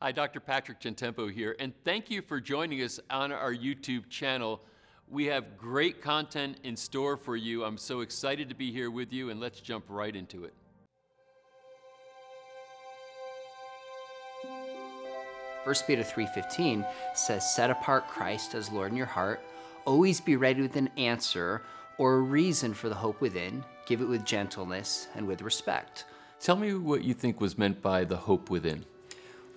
Hi, Dr. Patrick Gentempo here, and thank you for joining us on our YouTube channel. We have great content in store for you. I'm so excited to be here with you, and let's jump right into it. 1 Peter 3:15 says, set apart Christ as Lord in your heart. Always be ready with an answer or a reason for the hope within. Give it with gentleness and with respect. Tell me what you think was meant by the hope within.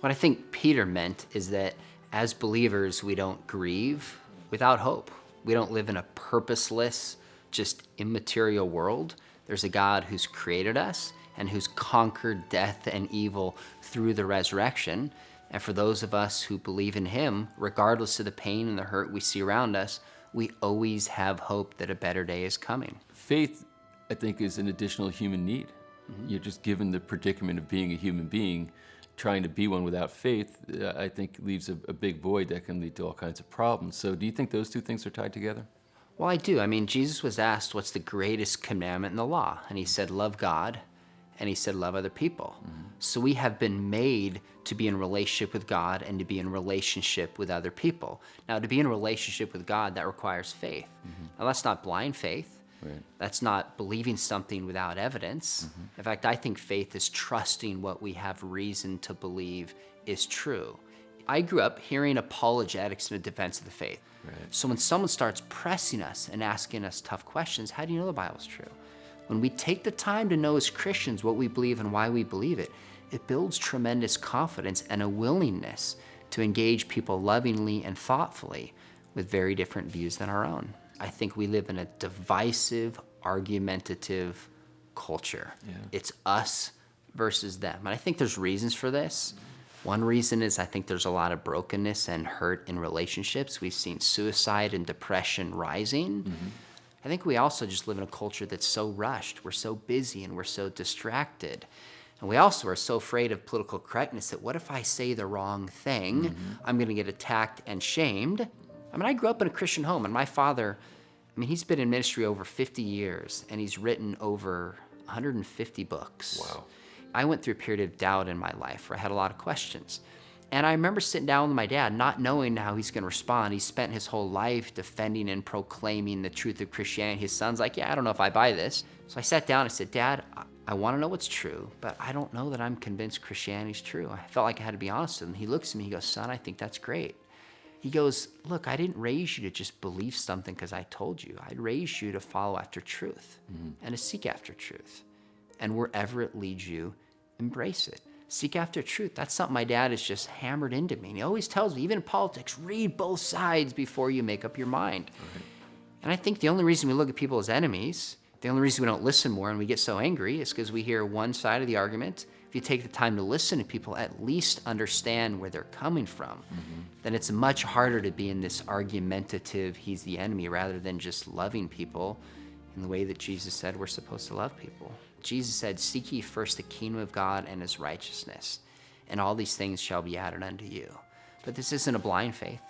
What I think Peter meant is that as believers, we don't grieve without hope. We don't live in a purposeless, just immaterial world. There's a God who's created us and who's conquered death and evil through the resurrection. And for those of us who believe in him, regardless of the pain and the hurt we see around us, we always have hope that a better day is coming. Faith, I think, is an additional human need. You're just given the predicament of being a human being. Trying to be one without faith, I think, leaves a big void that can lead to all kinds of problems. So do you think those two things are tied together? Well, I do. I mean, Jesus was asked, what's the greatest commandment in the law? And he said, love God. And he said, love other people. So we have been made to be in relationship with God and to be in relationship with other people. Now, to be in relationship with God, that requires faith. Now, that's not blind faith. Right. That's not believing something without evidence. In fact, I think faith is trusting what we have reason to believe is true. I grew up hearing apologetics in the defense of the faith. Right. So when someone starts pressing us and asking us tough questions, how do you know the Bible's true? When we take the time to know as Christians what we believe and why we believe it, it builds tremendous confidence and a willingness to engage people lovingly and thoughtfully with very different views than our own. I think we live in a divisive, argumentative culture. Yeah. It's us versus them. And I think there's reasons for this. One reason is I think there's a lot of brokenness and hurt in relationships. We've seen suicide and depression rising. I think we also just live in a culture that's so rushed. We're so busy and we're so distracted. And we also are so afraid of political correctness that what if I say the wrong thing? I'm going to get attacked and shamed. I mean, I grew up in a Christian home, and my father, he's been in ministry over 50 years, and he's written over 150 books. Wow. I went through a period of doubt in my life where I had a lot of questions. And I remember sitting down with my dad, not knowing how he's going to respond. He spent his whole life defending and proclaiming the truth of Christianity. His son's like, yeah, I don't know if I buy this. So I sat down and I said, Dad, I want to know what's true, but I don't know that I'm convinced Christianity's true. I felt like I had to be honest with him. He looks at me, he goes, son, I think that's great. He goes, look, I didn't raise you to just believe something because I told you. I raised you to follow after truth and to seek after truth. And wherever it leads you, embrace it. Seek after truth. That's something my dad has just hammered into me. And he always tells me, even in politics, read both sides before you make up your mind. And I think the only reason we look at people as enemies, the only reason we don't listen more and we get so angry is because we hear one side of the argument. If you take the time to listen to people, at least understand where they're coming from, then it's much harder to be in this argumentative, he's the enemy, rather than just loving people in the way that Jesus said we're supposed to love people. Jesus said, seek ye first the kingdom of God and his righteousness, and all these things shall be added unto you. But this isn't a blind faith.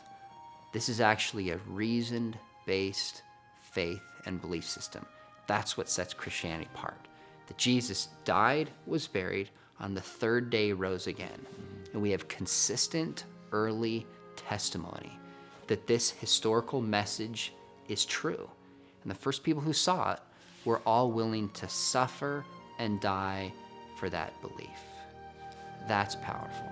This is actually a reasoned-based faith and belief system. That's what sets Christianity apart. That Jesus died, was buried, on the third day rose again. And we have consistent early testimony that this historical message is true. And the first people who saw it were all willing to suffer and die for that belief. That's powerful.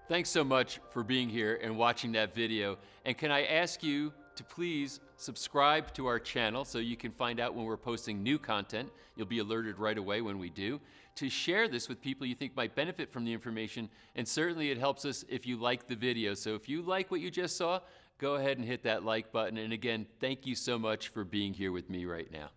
Thanks so much for being here and watching that video. And can I ask you to please subscribe to our channel so you can find out when we're posting new content. You'll be alerted right away when we do. To share this with people you think might benefit from the information, and certainly it helps us if you like the video. So if you like what you just saw, go ahead and hit that like button. And again, thank you so much for being here with me right now.